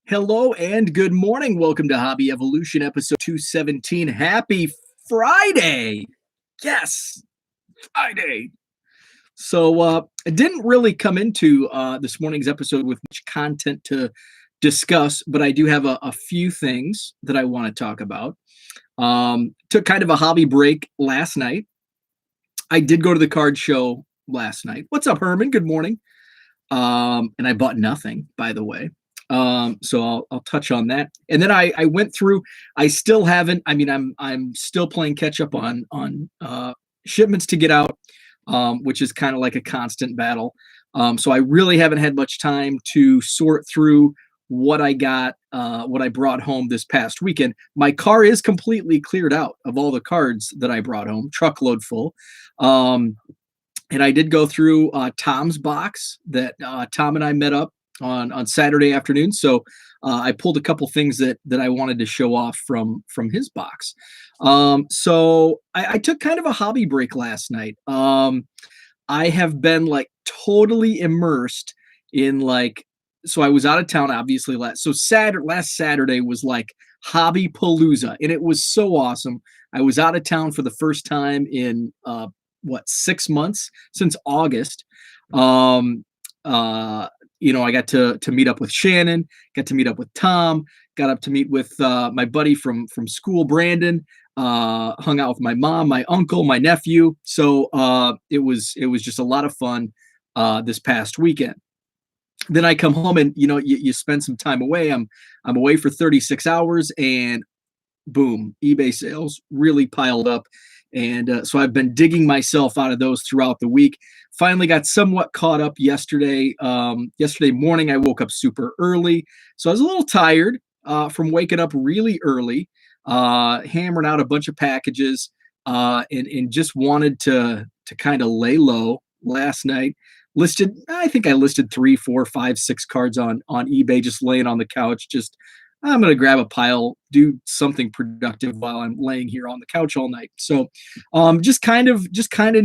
Hello and good morning. Welcome to Hobby Evolution, episode 217. Happy Friday. Yes, Friday. So I didn't really come into this morning's episode with much content to discuss, but I do have a few things that I want to talk about. Took kind of a hobby break last night. I did go to the card show last night. What's up, Herman? Good morning. And I bought nothing, by the way. So I'll touch on that. And then I went through. I still haven't. I mean, I'm still playing catch up on shipments to get out, which is kind of like a constant battle. So I really haven't had much time to sort through what I got, what I brought home this past weekend. My car is completely cleared out of all the cards that I brought home, truckload full. And I did go through Tom's box that Tom and I met up on Saturday afternoon. So I pulled a couple things that I wanted to show off from his box. So I took kind of a hobby break last night. I have been like totally immersed in so I was out of town obviously last Saturday was like Hobby Palooza, and it was so awesome. I was out of town for the first time in 6 months, since August. I got to meet up with Shannon, got to meet up with Tom, got up to meet with my buddy from school, Brandon, hung out with my mom, my uncle, my nephew. So it was just a lot of fun this past weekend. Then I come home and you spend some time away. I'm away for 36 hours and boom, eBay sales really piled up. And so I've been digging myself out of those throughout the week. Finally got somewhat caught up yesterday. Yesterday morning, I woke up super early. So I was a little tired from waking up really early, hammering out a bunch of packages, and just wanted to kind of lay low last night. I think I listed 3, 4, 5, 6 cards on eBay, just laying on the couch, I'm going to grab a pile, do something productive while I'm laying here on the couch all night. So just kind of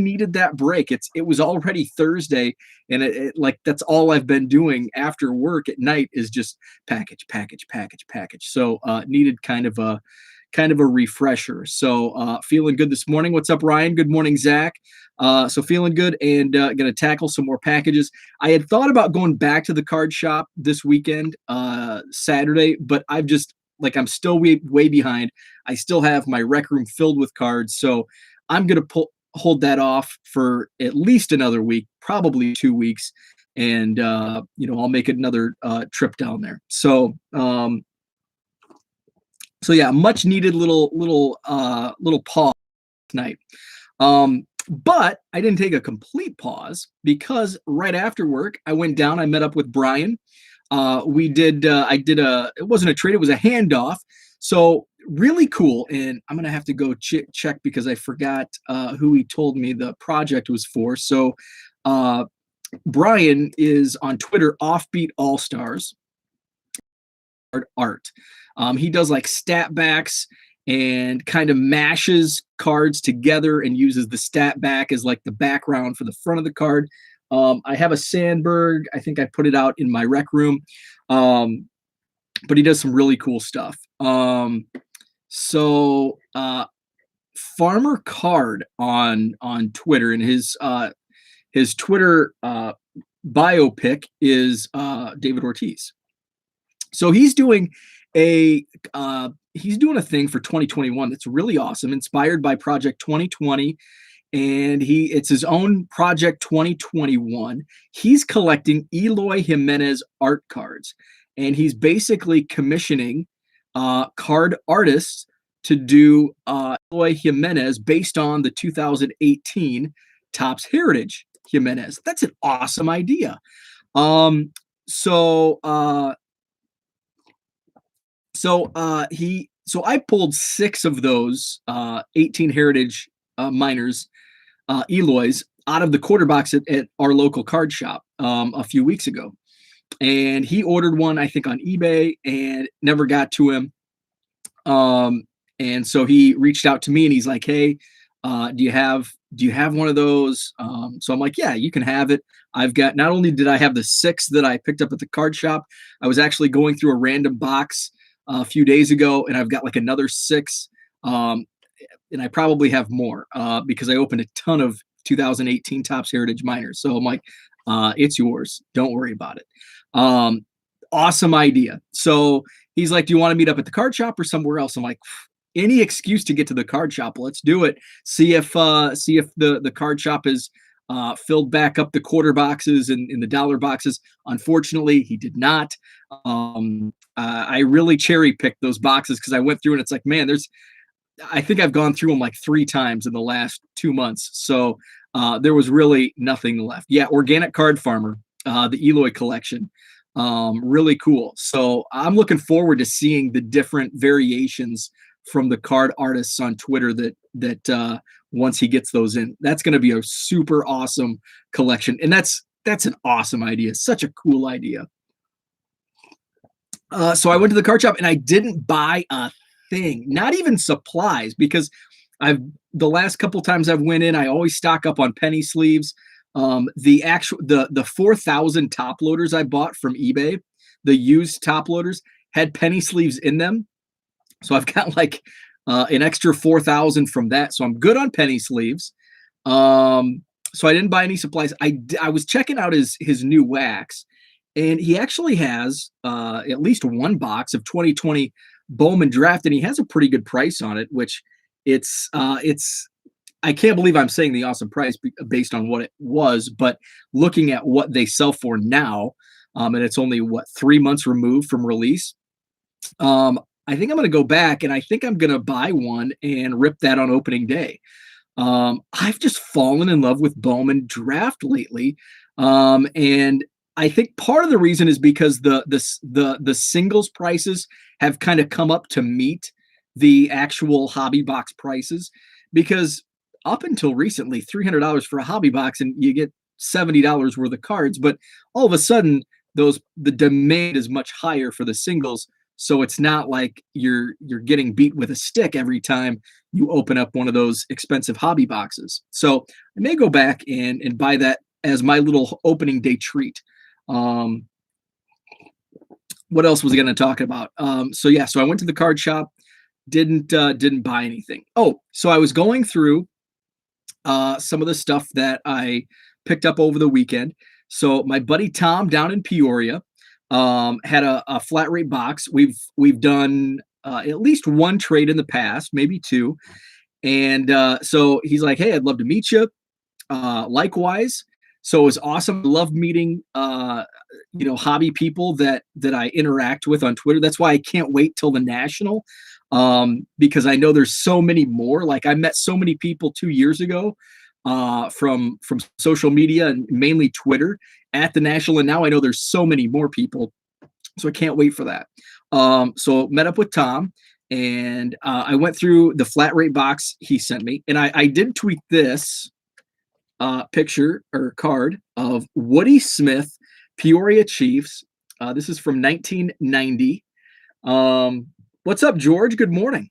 needed that break. It was already Thursday, and it that's all I've been doing after work at night is just package. So needed kind of a refresher. So feeling good this morning. What's up, Ryan? Good morning, Zach. So feeling good and going to tackle some more packages. I had thought about going back to the card shop this weekend, Saturday, but I'm still way behind. I still have my rec room filled with cards. So I'm going to hold that off for at least another week, probably 2 weeks. And, I'll make another trip down there. So yeah, much needed little pause tonight. But I didn't take a complete pause because right after work, I went down, I met up with Brian. It wasn't a trade, it was a handoff. So really cool. And I'm going to have to go check because I forgot who he told me the project was for. So Brian is on Twitter, Offbeat All Stars art. He does like stat backs and kind of mashes cards together and uses the stat back as like the background for the front of the card. I have a Sandberg. I think I put it out in my rec room. But he does some really cool stuff. So Farmer Card on Twitter, and his Twitter bio pic is David Ortiz. So he's doing a thing for 2021 that's really awesome, inspired by Project 2020, and it's his own Project 2021. He's collecting Eloy Jimenez art cards, and he's basically commissioning card artists to do Eloy Jimenez based on the 2018 Topps Heritage Jimenez. That's an awesome idea. So I pulled 6 of those 18 Heritage Miners Eloys out of the quarter box at our local card shop a few weeks ago. And he ordered one, I think, on eBay and never got to him. And so he reached out to me and he's like, hey, do you have do you have one of those? So I'm like, yeah, you can have it. I've got, not only did I have the 6 that I picked up at the card shop, I was actually going through a random box a few days ago, and I've got like another 6. Um, and I probably have more because I opened a ton of 2018 Topps Heritage Minors. So I'm like, it's yours. Don't worry about it. Awesome idea. So he's like, do you want to meet up at the card shop or somewhere else? I'm like, any excuse to get to the card shop. Let's do it. See if the card shop is filled back up the quarter boxes and in the dollar boxes. Unfortunately, he did not. I really cherry picked those boxes because I went through and it's like, man, I think I've gone through them like 3 times in the last 2 months. So there was really nothing left. Yeah, Organic Card Farmer, the Eloy collection. Really cool. So I'm looking forward to seeing the different variations from the card artists on Twitter that once he gets those in. That's going to be a super awesome collection. And that's an awesome idea. Such a cool idea. So I went to the card shop and I didn't buy a thing, not even supplies, because the last couple times I've went in, I always stock up on penny sleeves. The 4,000 top loaders I bought from eBay, the used top loaders, had penny sleeves in them. So I've got like an extra 4,000 from that. So I'm good on penny sleeves. So I didn't buy any supplies. I was checking out his new wax, and he actually has at least one box of 2020 Bowman Draft, and he has a pretty good price on it, which it's I can't believe I'm saying the awesome price based on what it was, but looking at what they sell for now, and it's only 3 months removed from release. I think I'm going to go back and I think I'm going to buy one and rip that on opening day. I've just fallen in love with Bowman Draft lately. And I think part of the reason is because the singles prices have kind of come up to meet the actual hobby box prices, because up until recently, $300 for a hobby box and you get $70 worth of cards, but all of a sudden the demand is much higher for the singles. So it's not like you're getting beat with a stick every time you open up one of those expensive hobby boxes. So I may go back and buy that as my little opening day treat. What else was I going to talk about? So I went to the card shop, didn't buy anything. Oh, so I was going through some of the stuff that I picked up over the weekend. So my buddy Tom down in Peoria had a flat rate box. We've done at least one trade in the past, maybe 2. And so he's like, hey, I'd love to meet you. Likewise. So it was awesome. I love meeting, hobby people that I interact with on Twitter. That's why I can't wait till the national, because I know there's so many more. Like I met so many people 2 years ago from social media and mainly Twitter at the national, and now I know there's so many more people. So I can't wait for that. So met up with Tom, and I went through the flat rate box he sent me, and I did tweet this picture or card of Woody Smith, Peoria Chiefs. This is from 1990. What's up, George? Good morning.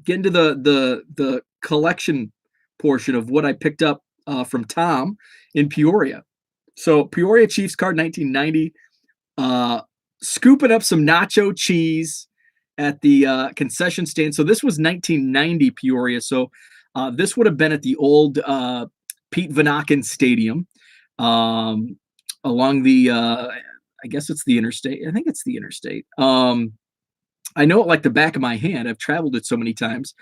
Get into the collection portion of what I picked up from Tom in Peoria. So Peoria Chiefs card 1990. Scooping up some nacho cheese at the concession stand. So this was 1990 Peoria. So this would have been at the old Pete Vanaken Stadium along the, I guess it's the interstate. I think it's the interstate. I know it like the back of my hand. I've traveled it so many times.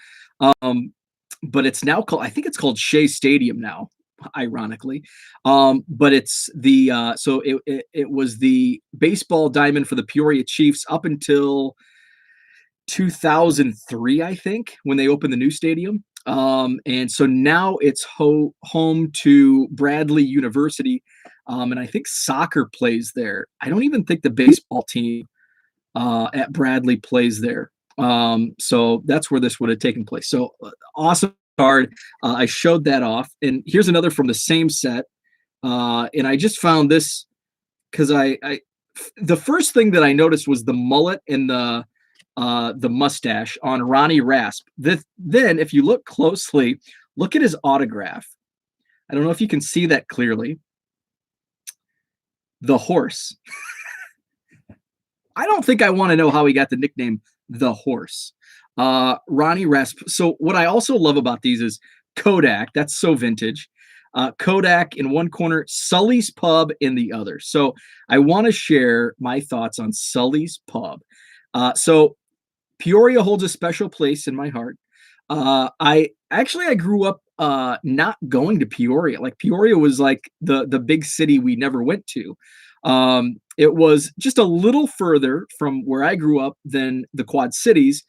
But it's now called, I think it's called Shea Stadium now, ironically. But it's the, so it was the baseball diamond for the Peoria Chiefs up until 2003, I think, when they opened the new stadium. And so now it's home to Bradley University. And I think soccer plays there. I don't even think the baseball team at Bradley plays there. So that's where this would have taken place. So awesome card. I showed that off, and here's another from the same set. And I just found this because the first thing that I noticed was the mullet and the mustache on Ronnie Rasp. Then if you look closely, Look at his autograph. I don't know if you can see that clearly. The horse. I don't think I want to know how he got the nickname the horse. Ronnie Rasp. So what I also love about these is Kodak. That's so vintage. Kodak in one corner, Sully's Pub in the other. So I want to share my thoughts on Sully's Pub. So Peoria holds a special place in my heart. I grew up not going to Peoria. Like Peoria was like the big city we never went to. It was just a little further from where I grew up than the Quad Cities.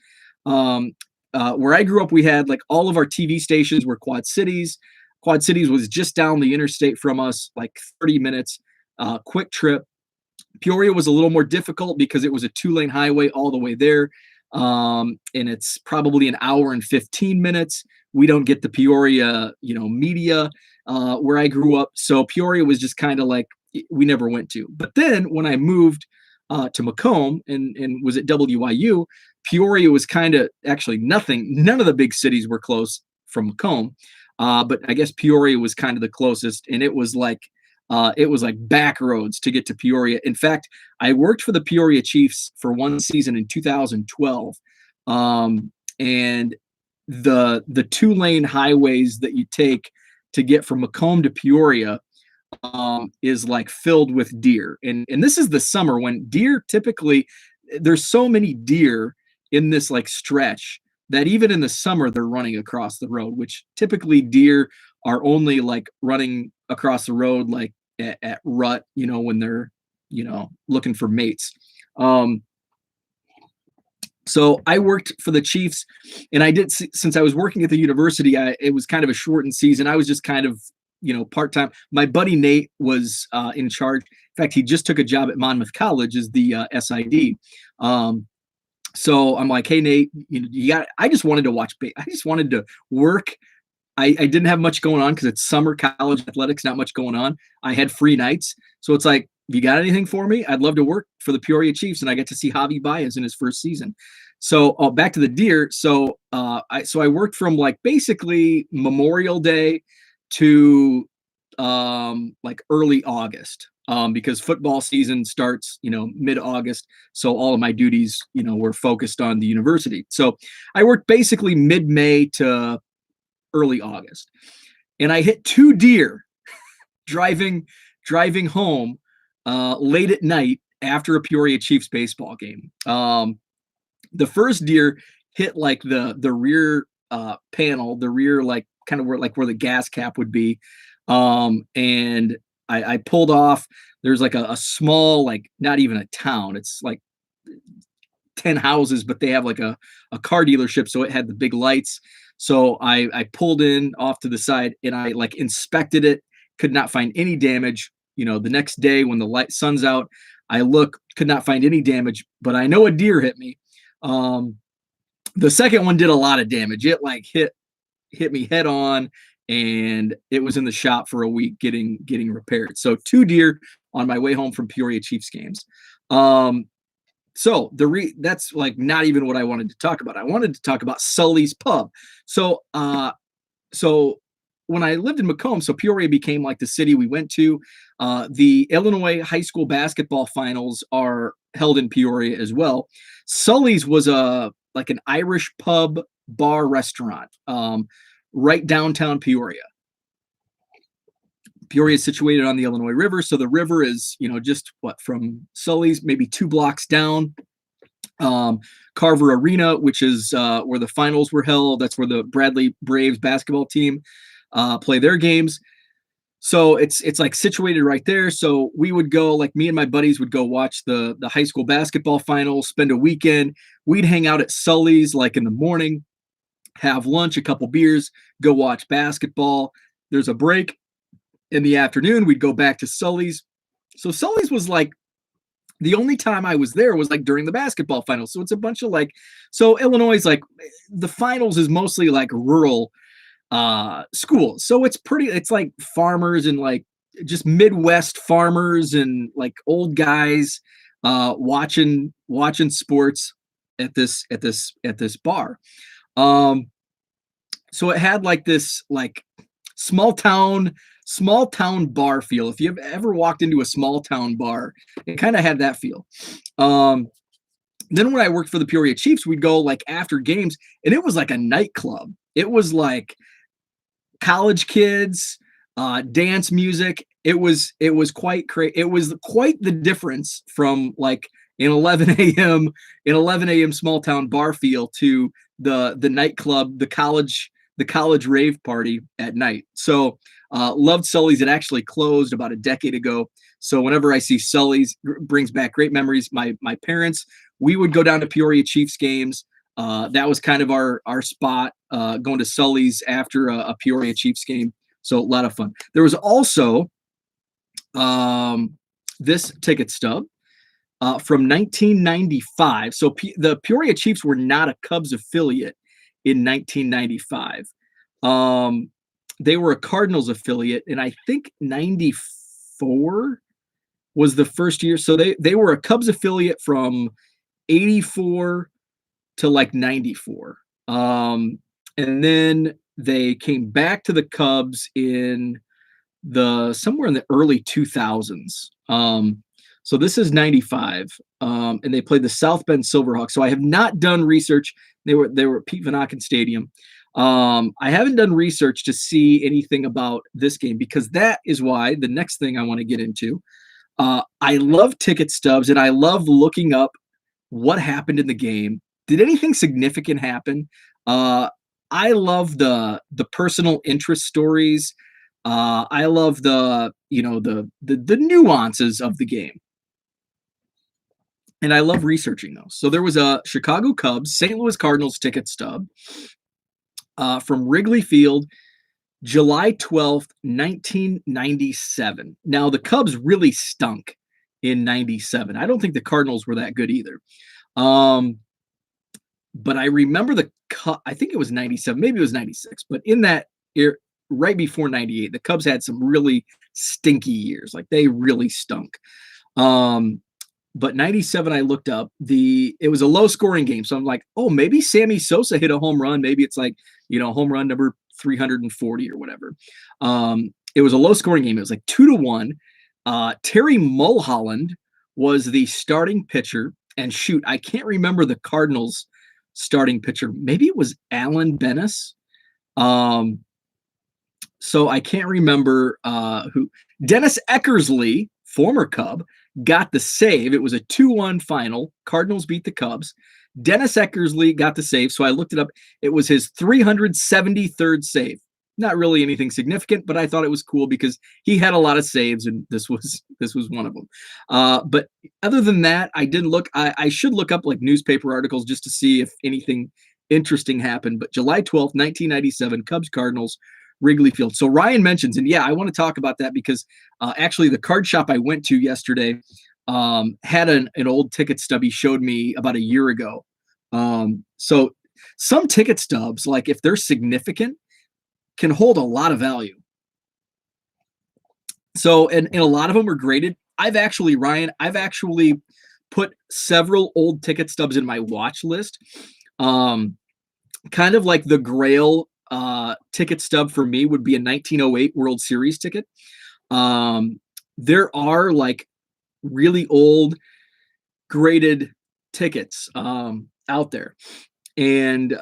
Where I grew up, we had like all of our TV stations were Quad Cities. Quad Cities was just down the interstate from us, like 30 minutes, quick trip. Peoria was a little more difficult because it was a 2-lane highway all the way there. And it's probably an hour and 15 minutes. We don't get the Peoria, media where I grew up. So Peoria was just kind of like, we never went to. But then when I moved to Macomb and was at WIU, Peoria was kind of actually nothing. None of the big cities were close from Macomb. But I guess Peoria was kind of the closest, and it was like back roads to get to Peoria. In fact, I worked for the Peoria Chiefs for one season in 2012, and the 2-lane highways that you take to get from Macomb to Peoria is like filled with deer, and this is the summer when deer typically, there's so many deer in this like stretch that even in the summer they're running across the road, which typically deer are only like running across the road like at rut, when they're looking for mates. So I worked for the Chiefs, and I did, since I was working at the university, it was kind of a shortened season. I was just kind of part-time. My buddy Nate was in charge. In fact, he just took a job at Monmouth College as the SID. So I'm like, hey Nate, I just wanted to watch. I just wanted to work. I didn't have much going on because it's summer college athletics, not much going on. I had free nights, so it's like, you got anything for me? I'd love to work for the Peoria Chiefs, and I get to see Javi Baez in his first season. So back to the deer. So I worked from like basically Memorial Day to like early August, because football season starts mid-August. So all of my duties were focused on the university. So I worked basically mid-May to early August, and I hit 2 deer driving home late at night after a Peoria Chiefs baseball game. The first deer hit like the rear panel, the rear, like kind of where the gas cap would be. And I pulled off. There's like a small, like not even a town. It's like 10 houses, but they have like a car dealership. So it had the big lights. So I pulled in off to the side, and I like inspected it, could not find any damage. The next day when the sun's out, I could not find any damage, but I know a deer hit me. The second one did a lot of damage. It like hit me head on, and it was in the shop for a week getting repaired. So 2 deer on my way home from Peoria Chiefs games. So that's like not even what I wanted to talk about. I wanted to talk about Sully's Pub. So when I lived in Macomb, so Peoria became like the city we went to. The Illinois high school basketball finals are held in Peoria as well. Sully's was like an Irish pub bar restaurant, right downtown Peoria. Peoria is situated on the Illinois River, so the river is just from Sully's, maybe 2 blocks down. Carver Arena, which is where the finals were held. That's where the Bradley Braves basketball team play their games. So it's like situated right there. So we would go, like me and my buddies would go watch the high school basketball finals, spend a weekend. We'd hang out at Sully's like in the morning, have lunch, a couple beers, go watch basketball. There's a break in the afternoon. We'd go back to Sully's. So Sully's was like, the only time I was there was like during the basketball finals. So it's a bunch of like, so Illinois is like, the finals is mostly like rural schools. So it's like farmers and like just Midwest farmers and like old guys watching sports at this bar. So it had like this like small town small town bar feel. If you've ever walked into a small town bar, it kind of had that feel. Um, then when I worked for the Peoria Chiefs, we'd go like after games, and it was like a nightclub. It was like college kids, dance music. It was quite crazy. It was quite the difference from like an 11 a.m. small town bar feel to the nightclub, the college rave party at night. So loved Sully's. It actually closed about a decade ago. So whenever I see Sully's, brings back great memories. My parents, we would go down to Peoria Chiefs games. That was kind of our spot, going to Sully's after a Peoria Chiefs game. So a lot of fun. There was also this ticket stub from 1995. So the Peoria Chiefs were not a Cubs affiliate in 1995. They were a Cardinals affiliate, and I think 94 was the first year. So they were a Cubs affiliate from 84 to like 94. And then they came back to the Cubs in somewhere in the early 2000s. So this is 95. And they played the South Bend Silverhawks. So I have not done research. They were at Pete Van Auken Stadium. I haven't done research to see anything about this game, because that is why the next thing I want to get into. I love ticket stubs, and I love looking up what happened in the game. Did anything significant happen? I love the personal interest stories. I love the nuances of the game, and I love researching those. So there was a Chicago Cubs St. Louis Cardinals ticket stub from Wrigley Field, July 12th, 1997. Now the Cubs really stunk in 97. I don't think the Cardinals were that good either. But I remember I think it was 97, maybe it was 96, but in that year, right before 98, the Cubs had some really stinky years. Like they really stunk. But 97, I looked up it was a low scoring game. So I'm like, oh, maybe Sammy Sosa hit a home run. Maybe it's like, home run number 340 or whatever. It was a low scoring game. It was like 2-1. Terry Mulholland was the starting pitcher, and shoot, I can't remember the Cardinals starting pitcher. Maybe it was Alan Bennis. So I can't remember who. Dennis Eckersley, former Cub, got the save. It was a 2-1 final. Cardinals beat the Cubs. Dennis Eckersley got the save. So I looked it up. It was his 373rd save. Not really anything significant, but I thought it was cool because he had a lot of saves, and this was one of them. But other than that, I didn't look. I should look up like newspaper articles just to see if anything interesting happened. But July 12th, 1997, Cubs Cardinals, Wrigley Field. So Ryan mentions, and yeah, I want to talk about that because actually the card shop I went to yesterday had an old ticket stub he showed me about a year ago. So some ticket stubs, like if they're significant, can hold a lot of value. So, and a lot of them are graded. Ryan, I've actually put several old ticket stubs in my watch list. Kind of like the Grail ticket stub for me would be a 1908 World Series ticket. There are like really old graded tickets out there. And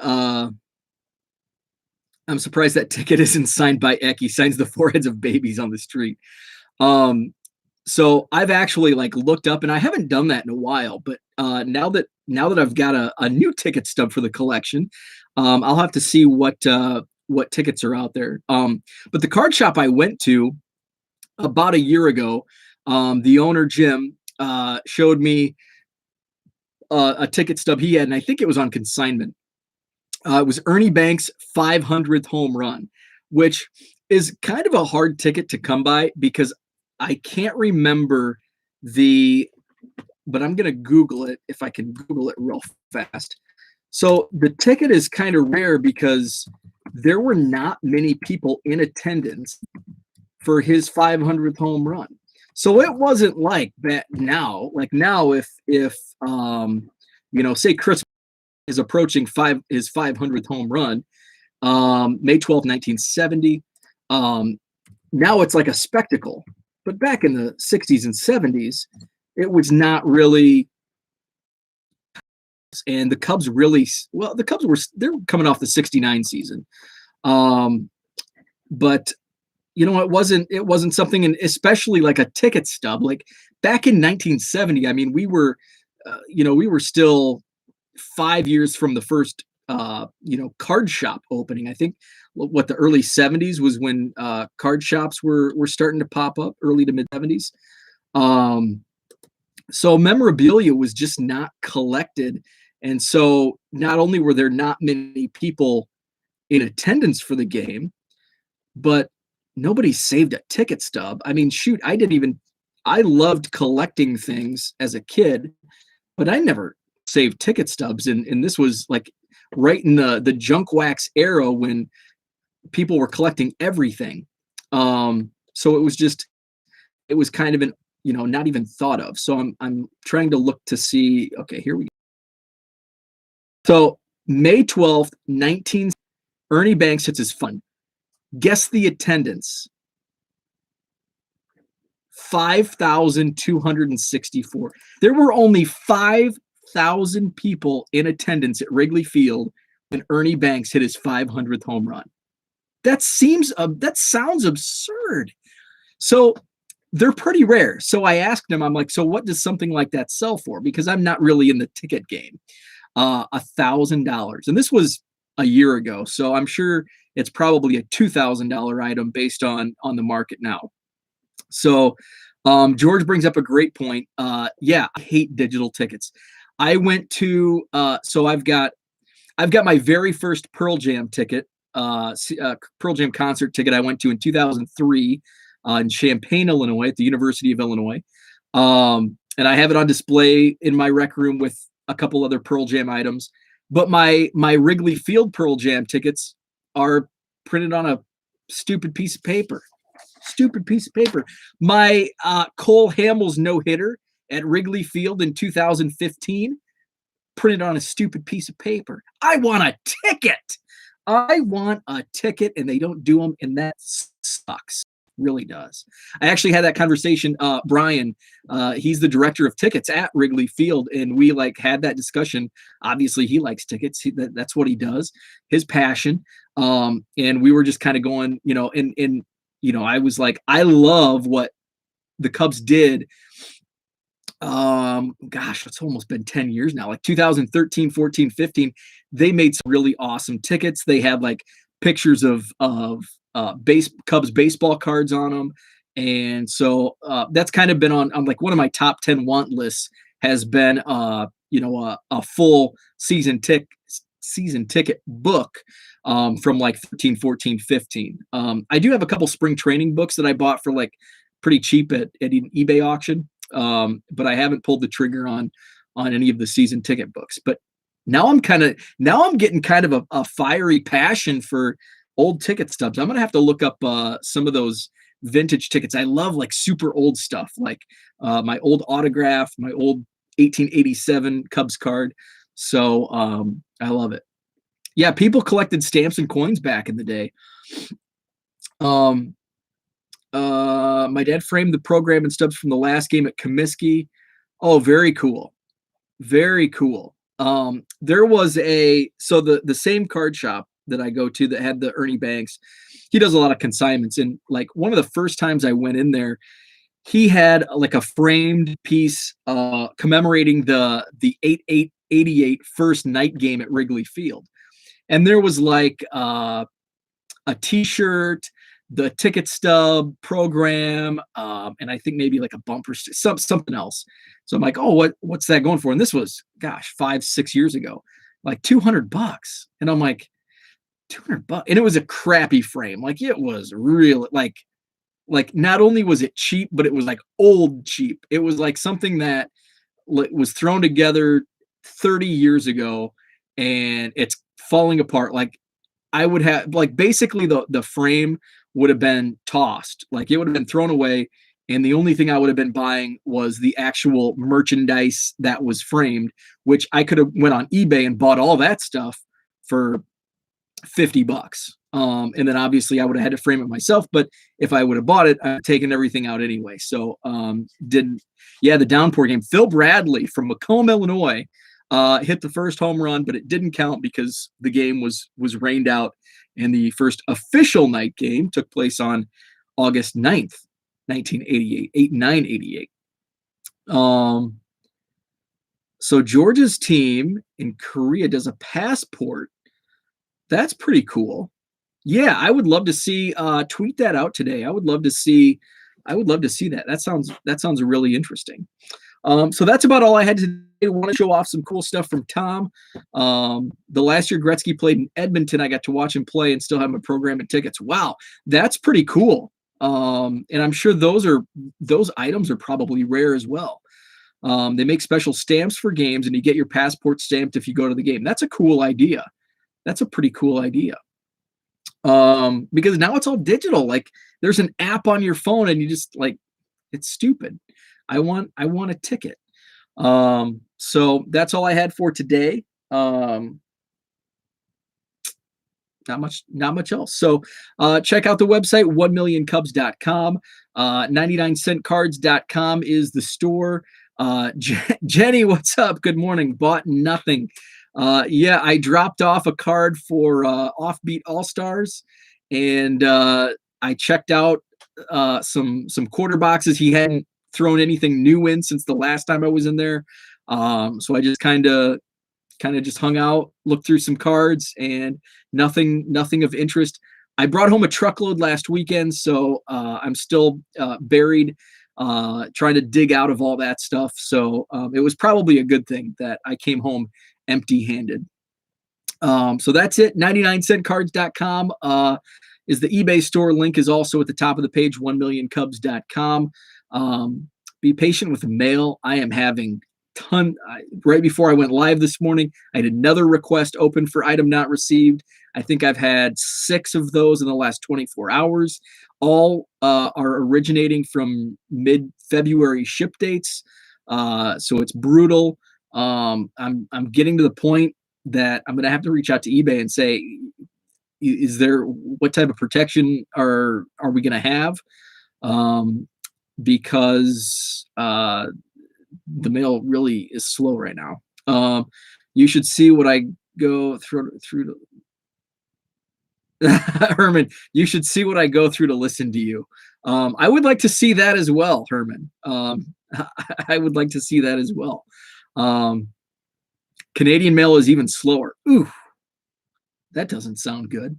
I'm surprised that ticket isn't signed by Eck. He signs the foreheads of babies on the street. So I've actually like looked up, and I haven't done that in a while, but now that I've got a new ticket stub for the collection, I'll have to see what tickets are out there. But the card shop I went to about a year ago, the owner, Jim, showed me a ticket stub he had, and I think it was on consignment. It was Ernie Banks' 500th home run, which is kind of a hard ticket to come by because I can't remember but I'm going to Google it if I can Google it real fast. So the ticket is kind of rare because there were not many people in attendance for his 500th home run. So it wasn't like that now. Like now, if say Chris is approaching his 500th home run, May 12th, 1970. Um, Now it's like a spectacle, but back in the 60s and 70s, it was not really. And the Cubs really, well, the Cubs they're coming off the 69 season. Um, but it wasn't something, and especially like a ticket stub. Like back in 1970, I mean, we were still 5 years from the first, card shop opening. I think what the early 70s was when card shops were starting to pop up, early to mid 70s. Um, so memorabilia was just not collected, and so not only were there not many people in attendance for the game, but nobody saved a ticket stub. I mean, shoot, I loved collecting things as a kid, but I never saved ticket stubs. And this was like right in the junk wax era when people were collecting everything. So it was kind of not even thought of. So I'm trying to look to see, okay, here we go. So May 12th, Ernie Banks hits his fun. Guess the attendance. 5,264. There were only 5,000 people in attendance at Wrigley Field when Ernie Banks hit his 500th home run. That sounds absurd. So they're pretty rare. So I asked him, I'm like, so what does something like that sell for? Because I'm not really in the ticket game. $1,000. And this was a year ago. So I'm sure it's probably a $2,000 item based on the market now. So George brings up a great point. Yeah, I hate digital tickets. I went to so I've got my very first Pearl Jam ticket, Pearl Jam concert ticket I went to in 2003 in Champaign, Illinois, at the University of Illinois. And I have it on display in my rec room with a couple other Pearl Jam items. But my Wrigley Field Pearl Jam tickets are printed on a stupid piece of paper. My Cole Hamels no-hitter at Wrigley Field in 2015, printed on a stupid piece of paper. I want a ticket. And they don't do them, and that sucks. Really does. I actually had that conversation. Brian, he's the director of tickets at Wrigley Field, and we had that discussion. Obviously, he likes tickets. That's what he does. His passion. And we were just kind of going, I was like, I love what the Cubs did. Gosh, it's almost been 10 years now, like 2013, 14, 15. They made some really awesome tickets. They had pictures of Cubs baseball cards on them. And so that's kind of been on one of my top 10 want lists, has been a full season ticket book from 13, 14, 15. I do have a couple spring training books that I bought for pretty cheap at an eBay auction. But I haven't pulled the trigger on any of the season ticket books. But now I'm getting kind of a fiery passion for old ticket stubs. I'm gonna have to look up some of those vintage tickets. I love super old stuff, my old autograph, my old 1887 Cubs card. So I love it. Yeah, people collected stamps and coins back in the day. My dad framed the program and stubs from the last game at Comiskey. Oh, very cool. Very cool. There was the same card shop that I go to that had the Ernie Banks. He does a lot of consignments. And one of the first times I went in there, he had a framed piece commemorating the 88 first night game at Wrigley Field. And there was a t-shirt, the ticket stub program, and I think maybe a bumper, something else. So I'm like, oh, what's that going for? And this was, gosh, 5-6 years ago, $200. And I'm like, $200, and it was a crappy frame. It was real, not only was it cheap, but it was old cheap. It was something that was thrown together 30 years ago, and it's falling apart. I would have basically the frame would have been tossed, it would have been thrown away, and the only thing I would have been buying was the actual merchandise that was framed, which I could have went on eBay and bought all that stuff for $50. And then obviously I would have had to frame it myself, but if I would have bought it, I'd taken everything out anyway. So didn't yeah, the downpour game. Phil Bradley from Macomb, Illinois, hit the first home run, but it didn't count because the game was rained out. And the first official night game took place on August 9th, 1988, 8/9/88. So Georgia's team in Korea does a passport. That's pretty cool. Yeah, I would love to see tweet that out today. I would love to see that. That sounds really interesting. So that's about all I had today. I want to show off some cool stuff from Tom. The last year Gretzky played in Edmonton, I got to watch him play and still have my program and tickets. Wow, that's pretty cool. And I'm sure those items are probably rare as well. They make special stamps for games, and you get your passport stamped if you go to the game. That's a cool idea. That's a pretty cool idea. Because now it's all digital. Like there's an app on your phone, and you just like, it's stupid. I want a ticket. So that's all I had for today. Not much else. So check out the website, 1millioncubs.com. 99centcards.com is the store. Jenny, what's up? Good morning. Bought nothing. Yeah, I dropped off a card for Offbeat All-Stars, and I checked out some quarter boxes. He hadn't thrown anything new in since the last time I was in there. So I just kind of just hung out, looked through some cards, and nothing of interest. I brought home a truckload last weekend, so I'm still buried trying to dig out of all that stuff. So it was probably a good thing that I came home empty-handed. So that's it. 99centcards.com is the eBay store. Link is also at the top of the page, 1millioncubs.com. Be patient with the mail. I am having right before I went live this morning, I had another request open for item not received. I think I've had 6 of those in the last 24 hours. All are originating from mid-February ship dates. So it's brutal. I'm getting to the point that I'm going to have to reach out to eBay and say, what type of protection are we going to have? Because the mail really is slow right now. You should see what I go through to Herman, you should see what I go through to listen to you. I would like to see that as well, Herman. I would like to see that as well. Canadian mail is even slower. Ooh, that doesn't sound good.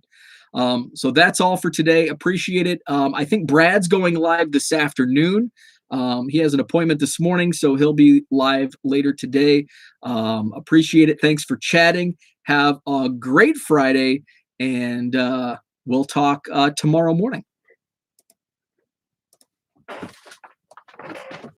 So that's all for today. Appreciate it. I think Brad's going live this afternoon. He has an appointment this morning, so he'll be live later today. Appreciate it. Thanks for chatting. Have a great Friday, and we'll talk tomorrow morning.